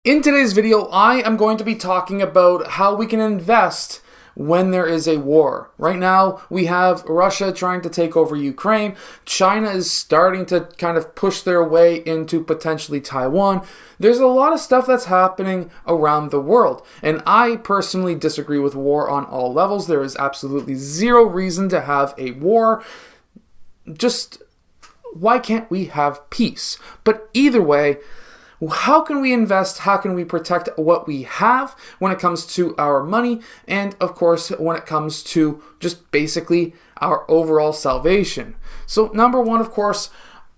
In today's video, I am going to be talking about how we can invest when there is a war. Right now, we have Russia trying to take over Ukraine. China is starting to kind of push their way into potentially Taiwan. There's a lot of stuff that's happening around the world. And I personally disagree with war on all levels. There is absolutely zero reason to have a war. Just why can't we have peace? But either way, how can we invest? How can we protect what we have when it comes to our money? And of course, when it comes to just basically our overall salvation. So number one, of course,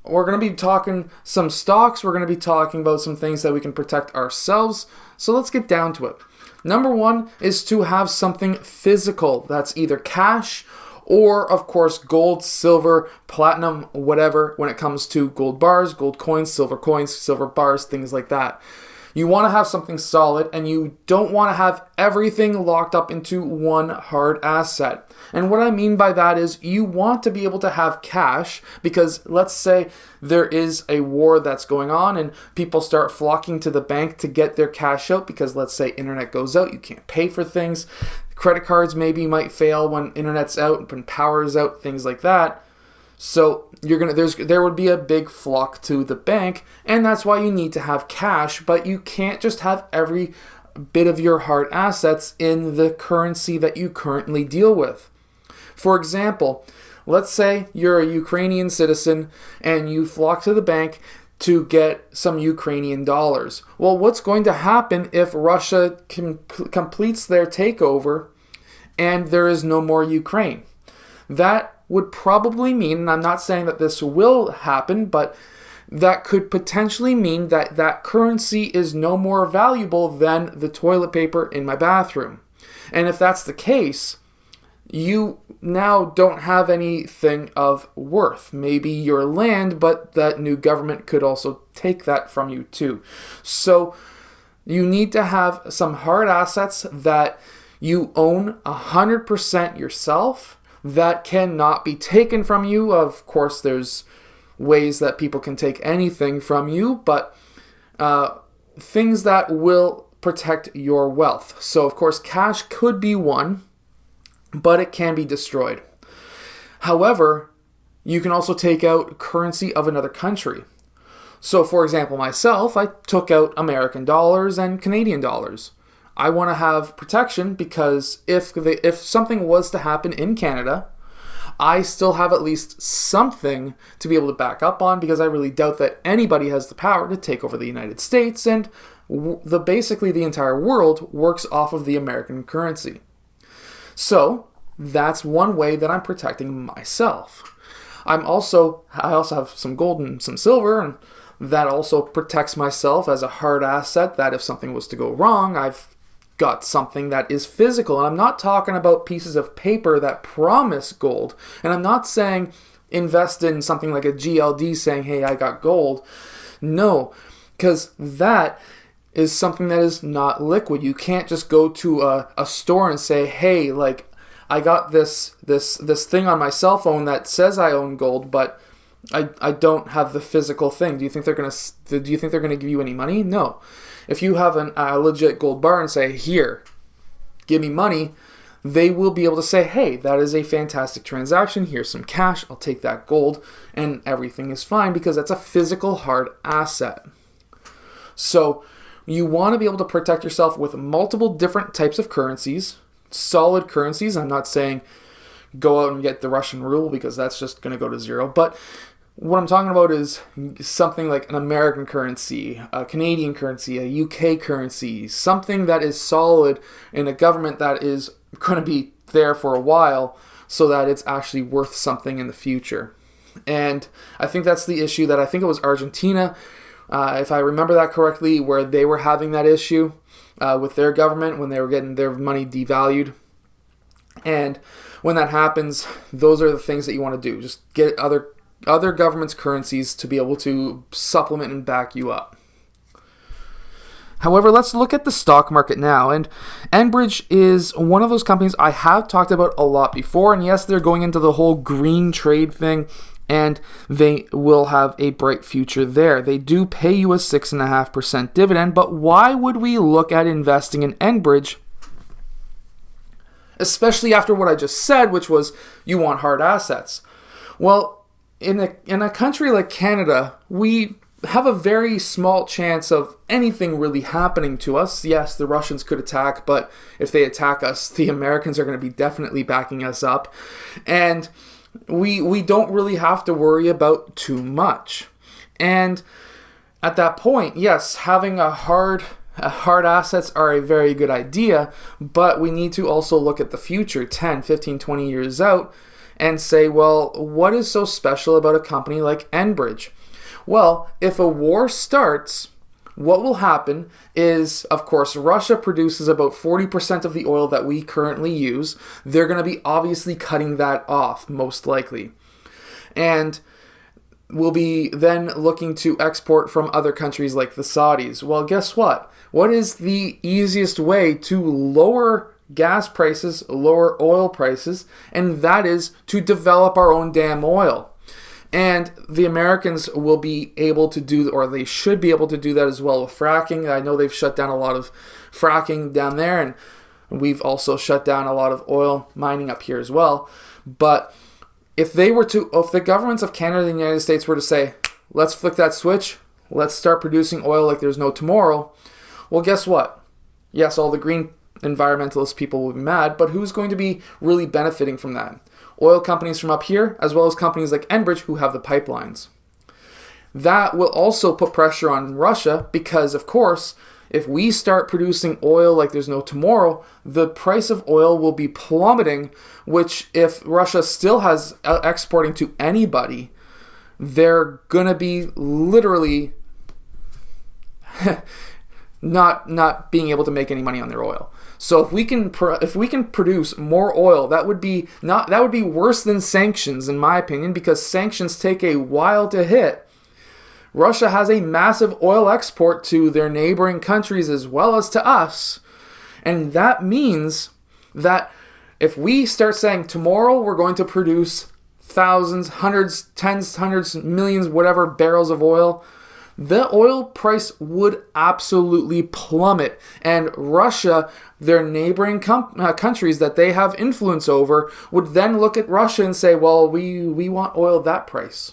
we're going to be talking some stocks. We're going to be talking about some things that we can protect ourselves. So let's get down to it. Number one is to have something physical. That's either cash or, of course, gold, silver, platinum, whatever, when it comes to gold bars, gold coins, silver bars, things like that. You want to have something solid, and you don't want to have everything locked up into one hard asset. And what I mean by that is you want to be able to have cash because let's say there is a war that's going on and people start flocking to the bank to get their cash out because let's say internet goes out, you can't pay for things. Credit cards maybe might fail when internet's out, when power is out, things like that. So there would be a big flock to the bank, and that's why you need to have cash, but you can't just have every bit of your hard assets in the currency that you currently deal with. For example, let's say you're a Ukrainian citizen and you flock to the bank to get some Ukrainian dollars. Well, what's going to happen if Russia completes their takeover and there is no more Ukraine? That would probably mean, and I'm not saying that this will happen, but that could potentially mean that that currency is no more valuable than the toilet paper in my bathroom. And if that's the case, you now don't have anything of worth. Maybe your land, but that new government could also take that from you too. So you need to have some hard assets that you own 100% yourself that cannot be taken from you. Of course, there's ways that people can take anything from you, but things that will protect your wealth. So of course, cash could be one, but it can be destroyed. However, you can also take out currency of another country. So for example, myself, I took out American dollars and Canadian dollars. I want to have protection because if something was to happen in Canada, I still have at least something to be able to back up on because I really doubt that anybody has the power to take over the United States, and basically the entire world works off of the American currency. So that's one way that I'm protecting myself. I also have some gold and some silver, and that also protects myself as a hard asset that if something was to go wrong, I've got something that is physical. And I'm not talking about pieces of paper that promise gold. And I'm not saying invest in something like a GLD saying, hey, I got gold. No, because that is something that is not liquid. You can't just go to a store and say, hey, like I got this thing on my cell phone that says I own gold, but I don't have the physical thing. Do you think they're gonna give you any money? No. If you have a legit gold bar and say, here, give me money, they will be able to say, hey, that is a fantastic transaction. Here's some cash. I'll take that gold, and everything is fine because that's a physical hard asset. So you want to be able to protect yourself with multiple different types of currencies, solid currencies. I'm not saying go out and get the Russian ruble because that's just going to go to zero. But what I'm talking about is something like an American currency, a Canadian currency, a UK currency, something that is solid in a government that is going to be there for a while so that it's actually worth something in the future. And I think that's the issue that I think it was Argentina, if I remember that correctly, where they were having that issue with their government when they were getting their money devalued. And when that happens, those are the things that you want to do. Just get other governments' currencies to be able to supplement and back you up. However, let's look at the stock market now. And Enbridge is one of those companies I have talked about a lot before. And yes, they're going into the whole green trade thing. and they will have a bright future there. They do pay you a 6.5% dividend, but why would we look at investing in Enbridge, especially after what I just said, which was you want hard assets? Well, in a country like Canada, we have a very small chance of anything really happening to us. Yes, the Russians could attack, but if they attack us, the Americans are going to be definitely backing us up. And we don't really have to worry about too much. And at that point, yes, having hard assets are a very good idea, but we need to also look at the future, 10, 15, 20 years out, and say, well, what is so special about a company like Enbridge? Well, if a war starts, what will happen is, of course, Russia produces about 40% of the oil that we currently use. They're going to be obviously cutting that off, most likely. And we'll be then looking to export from other countries like the Saudis. Well, guess what? What is the easiest way to lower gas prices, lower oil prices? And that is to develop our own damn oil. And the Americans will be able to do, or they should be able to do that as well with fracking. I know they've shut down a lot of fracking down there, and we've also shut down a lot of oil mining up here as well. But if the governments of Canada and the United States were to say, let's flick that switch, let's start producing oil like there's no tomorrow, well, guess what? Yes, all the green environmentalist people will be mad, but who's going to be really benefiting from that? Oil companies from up here, as well as companies like Enbridge who have the pipelines. That will also put pressure on Russia because, of course, if we start producing oil like there's no tomorrow, the price of oil will be plummeting, which if Russia still has exporting to anybody, they're going to be literally not being able to make any money on their oil. So if we can produce more oil, that would be worse than sanctions, in my opinion, because sanctions take a while to hit. Russia has a massive oil export to their neighboring countries as well as to us, and that means that if we start saying tomorrow we're going to produce thousands, hundreds, tens, hundreds, millions, whatever barrels of oil, the oil price would absolutely plummet. And Russia, their neighboring countries that they have influence over, would then look at Russia and say, well, we want oil at that price.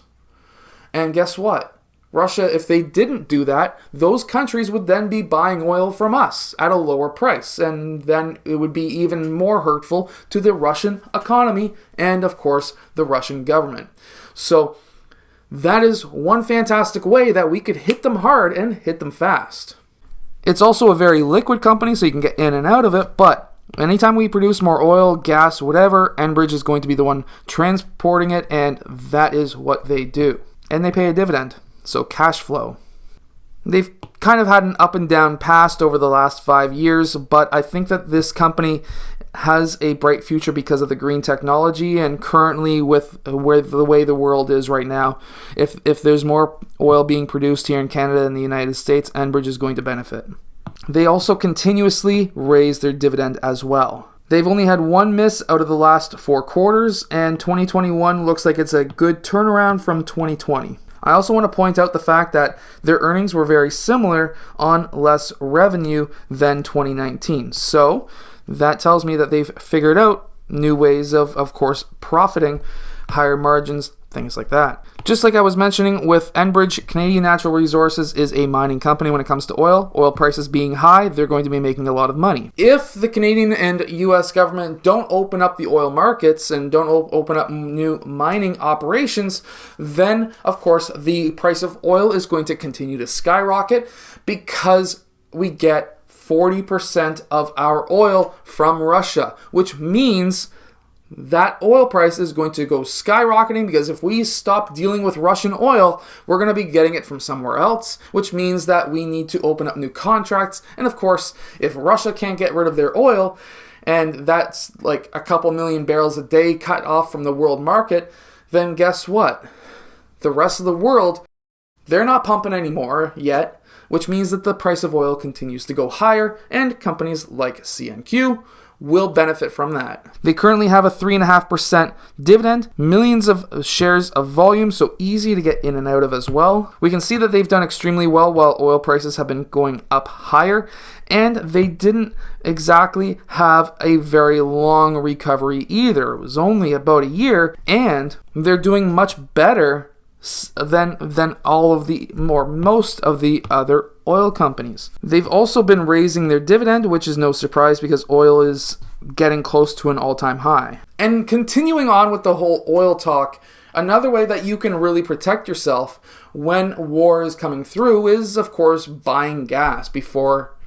And guess what? Russia, if they didn't do that, those countries would then be buying oil from us at a lower price. And then it would be even more hurtful to the Russian economy and, of course, the Russian government. So that is one fantastic way that we could hit them hard and hit them fast. It's also a very liquid company, so you can get in and out of it, but anytime we produce more oil, gas, whatever, Enbridge is going to be the one transporting it, and that is what they do. And they pay a dividend, so cash flow. They've kind of had an up and down past over the last 5 years, but I think that this company has a bright future because of the green technology, and currently with the way the world is right now, if there's more oil being produced here in Canada and the United States, Enbridge is going to benefit. They also continuously raise their dividend as well. They've only had one miss out of the last 4 quarters, and 2021 looks like it's a good turnaround from 2020. I also want to point out the fact that their earnings were very similar on less revenue than 2019. So that tells me that they've figured out new ways of course, profiting, higher margins, things like that. Just like I was mentioning with Enbridge, Canadian Natural Resources is a mining company when it comes to oil. Oil prices being high, they're going to be making a lot of money. If the Canadian and US government don't open up the oil markets and don't open up new mining operations, then of course the price of oil is going to continue to skyrocket because we get 40% of our oil from Russia, which means that oil price is going to go skyrocketing because if we stop dealing with Russian oil, we're going to be getting it from somewhere else, which means that we need to open up new contracts. And of course, if Russia can't get rid of their oil, and that's like a couple million barrels a day cut off from the world market, then guess what? The rest of the world, they're not pumping anymore yet, which means that the price of oil continues to go higher, and companies like CNQ will benefit from that. They currently have a 3.5% dividend, millions of shares of volume, so easy to get in and out of as well. We can see that they've done extremely well while oil prices have been going up higher, and they didn't exactly have a very long recovery either. It was only about a year, and they're doing much better than all of the most of the other oil companies. They've also been raising their dividend, which is no surprise because oil is getting close to an all-time high. And continuing on with the whole oil talk, another way that you can really protect yourself when war is coming through is, of course, buying gas before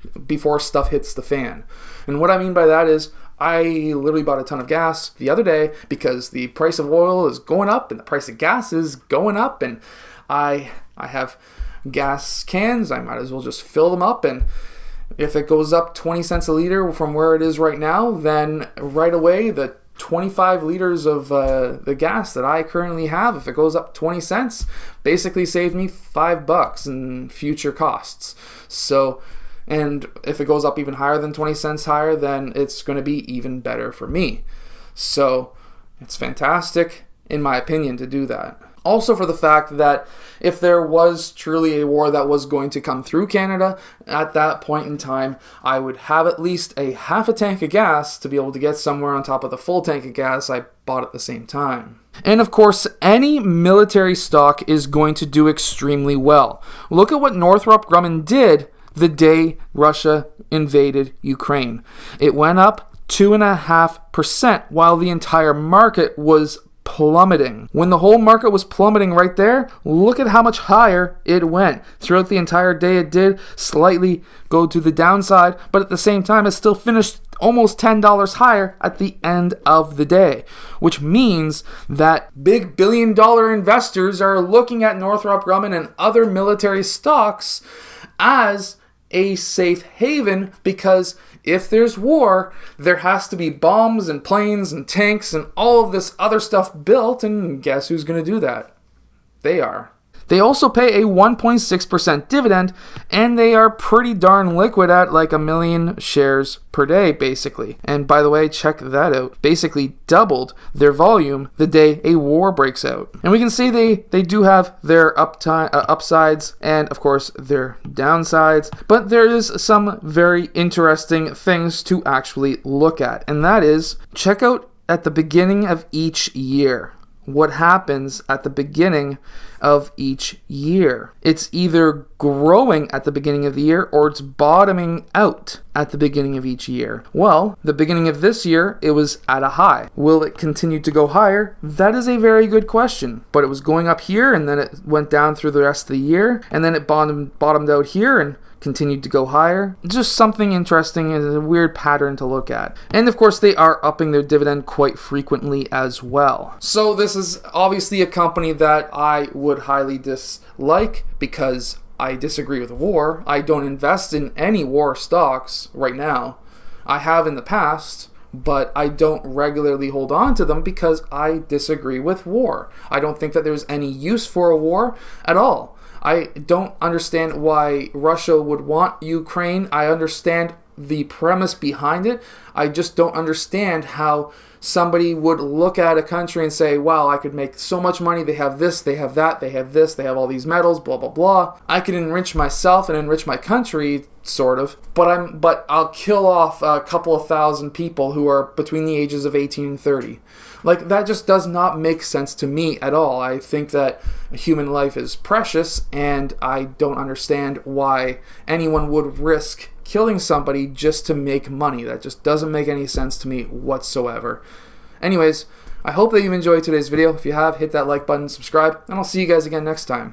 stuff hits the fan. And what I mean by that is I literally bought a ton of gas the other day because the price of oil is going up and the price of gas is going up, and I have gas cans. I might as well just fill them up, and if it goes up 20 cents a liter from where it is right now, then right away the 25 liters of the gas that I currently have, if it goes up 20 cents, basically saved me $5 in future costs. So, and if it goes up even higher than 20 cents higher, then it's going to be even better for me. So it's fantastic, in my opinion, to do that. Also for the fact that if there was truly a war that was going to come through Canada, at that point in time, I would have at least a half a tank of gas to be able to get somewhere on top of the full tank of gas I bought at the same time. And of course, any military stock is going to do extremely well. Look at what Northrop Grumman did the day Russia invaded Ukraine. It went up 2.5% while the entire market was plummeting. When the whole market was plummeting right there, look at how much higher it went. Throughout the entire day, it did slightly go to the downside, but at the same time, it still finished almost $10 higher at the end of the day, which means that big billion-dollar investors are looking at Northrop Grumman and other military stocks as a safe haven, because if there's war, there has to be bombs and planes and tanks and all of this other stuff built, and guess who's going to do that? They are. They also pay a 1.6% dividend, and they are pretty darn liquid at like 1 million shares per day, basically. And by the way, check that out. Basically doubled their volume the day a war breaks out. And we can see they do have their upsides and, of course, their downsides. But there is some very interesting things to actually look at. And that is, check out at the beginning of each year. What happens at the beginning of each year. It's either growing at the beginning of the year or it's bottoming out at the beginning of each year. Well, the beginning of this year, it was at a high. Will it continue to go higher? That is a very good question. But it was going up here and then it went down through the rest of the year and then it bottomed out here and continued to go higher. Just something interesting and a weird pattern to look at. And of course, they are upping their dividend quite frequently as well. So this is obviously a company that I would highly dislike because I disagree with war. I don't invest in any war stocks right now. I have in the past, but I don't regularly hold on to them because I disagree with war. I don't think that there's any use for a war at all. I don't understand why Russia would want Ukraine. I understand the premise behind it. I just don't understand how somebody would look at a country and say, wow, I could make so much money. They have this, they have that, they have this, they have all these metals, blah, blah, blah. I can enrich myself and enrich my country, sort of, but I'll kill off a couple of thousand people who are between the ages of 18 and 30. Like, that just does not make sense to me at all. I think that human life is precious, and I don't understand why anyone would risk killing somebody just to make money. That just doesn't make any sense to me whatsoever. Anyways, I hope that you've enjoyed today's video. If you have, hit that like button, subscribe, and I'll see you guys again next time.